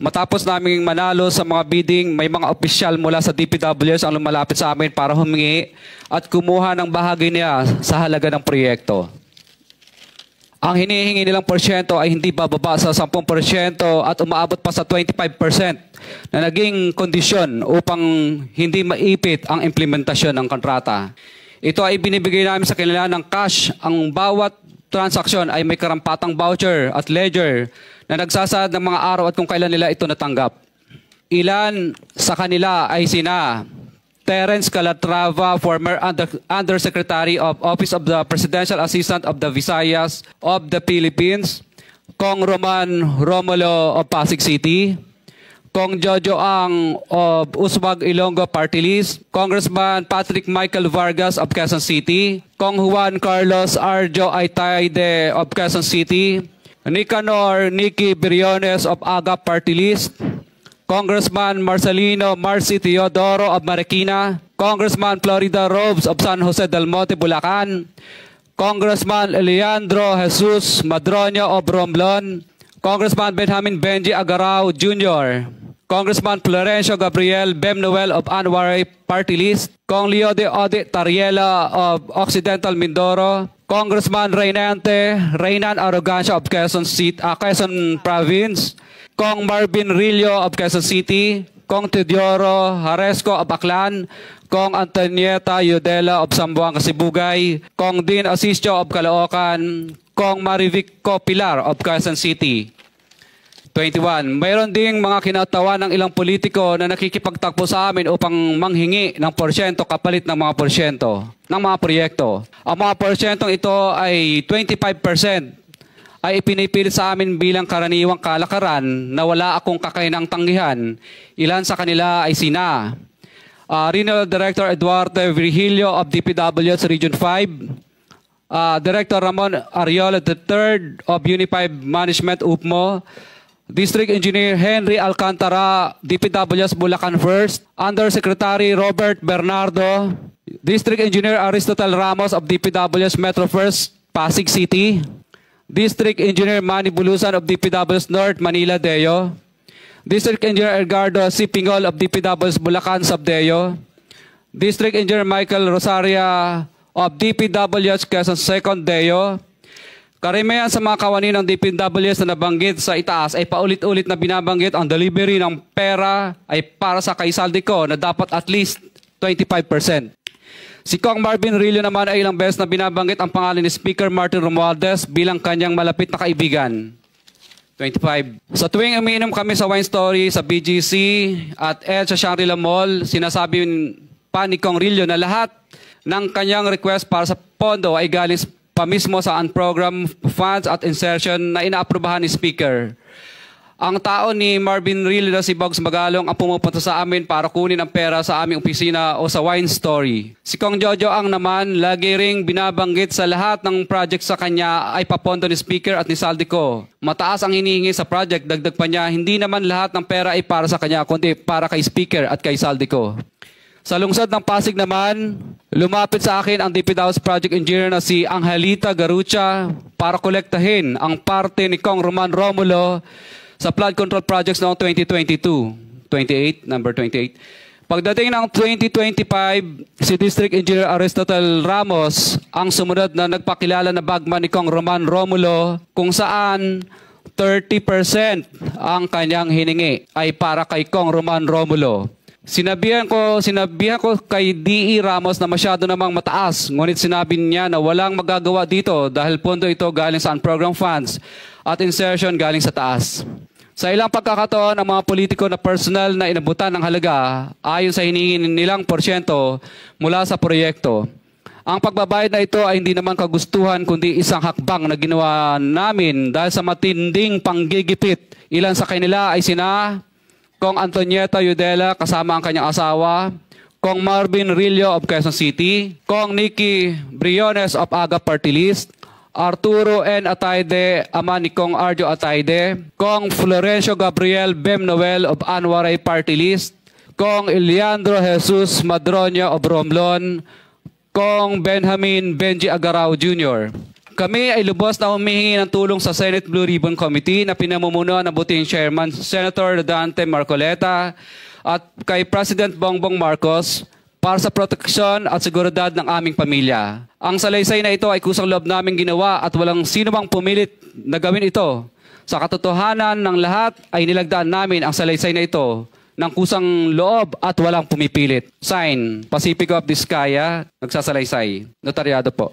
Matapos naming manalo sa mga bidding, may mga opisyal mula sa DPWS ang lumalapit sa amin para humingi at kumuha ng bahagi niya sa halaga ng proyekto. Ang hinihingi nilang porsyento ay hindi bababa sa 10% at umaabot pa sa 25% na naging kondisyon upang hindi maipit ang implementasyon ng kontrata. Ito ay binibigay namin sa kanila ng cash. Ang bawat transaksyon ay may karampatang voucher at ledger na nagsasaad ng mga araw at kung kailan nila ito natanggap. Ilan sa kanila ay sina Terence Calatrava, former Undersecretary of Office of the Presidential Assistant of the Visayas of the Philippines, Kong Roman Romulo of Pasig City, Kong Jojo Ang of Uswag Ilonggo Party List, Congressman Patrick Michael Vargas of Quezon City, Kong Juan Carlos Arjo Aitaide of Quezon City, Nicanor Nicky Briones of AGA Party List, Congressman Marcelino Marcy Teodoro of Marikina, Congressman Florida Robes of San Jose del Monte, Bulacan, Congressman Leandro Jesus Madroño of Romblon, Congressman Benjamin Benji Agarao Jr., Congressman Florencio Gabriel Bem Noel of Anwaray Party List, Kong Leo de Ode Tariela of Occidental Mindoro, Congressman Reynan Arrogancia of Quezon Province, Kong Marvin Rillo of Quezon City, Kong Teodoro Haresco of Aklan, Kong Antonieta Yudela of Sambuanga, Sibugay, Kong Dean Asisio of Caloocan, Kong Marivic Pilar of Quezon City. 21. Mayroon ding mga kinatawan ng ilang politiko na nakikipagtakbo sa amin upang manghingi ng porsyento kapalit ng mga porsyento ng mga proyekto. Ang mga porsyentong ito ay 25% ay ipinipilit sa amin bilang karaniwang kalakaran na wala akong kakainang tanggihan. Ilan sa kanila ay sina Regional Director Eduardo Virgilio of DPWS Region 5, Director Ramon Ariola III of Unified Management UPMO, District Engineer Henry Alcantara, DPWS Bulacan First, Undersecretary Robert Bernardo, District Engineer Aristotle Ramos of DPWS Metro First, Pasig City, District Engineer Manny Bulusan of DPWS North, Manila Deo, District Engineer Edgardo C. Pingol of DPWS Bulacan Subdeo, District Engineer Michael Rosaria of DPWS Quezon Second Deo. Karamihan sa mga kawani ng DPWS na nabanggit sa itaas ay paulit-ulit na binabanggit ang delivery ng pera ay para sa kaisaldi ko na dapat at least 25%. Si Kong Marvin Rillo naman ay ilang beses na binabanggit ang pangalan ni Speaker Martin Romualdez bilang kanyang malapit na kaibigan. 25. Sa tuwing umiinom kami sa Wine Story, sa BGC at sa Shangri-La Mall, sinasabi pa ni Kong Rillo na lahat ng kanyang request para sa pondo ay galing pa mismo sa unprogrammed funds at insertion na inaaprubahan ni Speaker. Ang tao ni Marvin Rillo na si Bogs Magalong ang pumupunta sa amin para kunin ang pera sa aming opisina o sa Wine Story. Si Kong Jojo Ang naman lagi ring binabanggit sa lahat ng project sa kanya ay papondo ni Speaker at ni Saldico. Mataas ang hinihingi sa project, dagdag pa niya, hindi naman lahat ng pera ay para sa kanya kundi para kay Speaker at kay Saldico. Sa lungsod ng Pasig naman, lumapit sa akin ang DPWS Project Engineer na si Angelita Garucha para kolektahin ang parte ni Kong Roman Romulo sa flood control projects noong 2022. Number 28. Pagdating ng 2025, si District Engineer Aristotle Ramos ang sumunod na nagpakilala na bagman ni Kong Roman Romulo kung saan 30% ang kanyang hiningi ay para kay Kong Roman Romulo. Sinabihan ko kay D.E. Ramos na masyado namang mataas, ngunit sinabi niya na walang magagawa dito dahil pondo ito galing sa unprogrammed funds at insertion galing sa taas. Sa ilang pagkakataon, ang mga politiko na personal na inabutan ng halaga ayon sa hinihingi nilang porsyento mula sa proyekto. Ang pagbabayad na ito ay hindi naman kagustuhan kundi isang hakbang na ginawa namin dahil sa matinding panggigipit. Ilan sa kanila ay sina Kong Antonieta Yudela kasama ang kanyang asawa, Kong Marvin Rillo of Quezon City, Kong Nicky Briones of AGA Party List, Arturo N. Ataide, ama ni Kong Arjo Ataide, Kong Florencio Gabriel Bem Noel of Anwaray Party List, Kong Leandro Jesus Madroño of Romblon, Kong Benjamin Benji Agarao Jr. Kami ay lubos na humihingi ng tulong sa Senate Blue Ribbon Committee na pinamumunuan ng buting Chairman Senator Dante Marcoleta at kay President Bongbong Marcos para sa proteksyon at seguridad ng aming pamilya. Ang salaysay na ito ay kusang loob namin ginawa at walang sino mang pumilit na gawin ito. Sa katotohanan ng lahat ay nilagdaan namin ang salaysay na ito ng kusang loob at walang pumipilit. Sign, Pacifico of Vizcaya, nagsasalaysay. Notaryado po.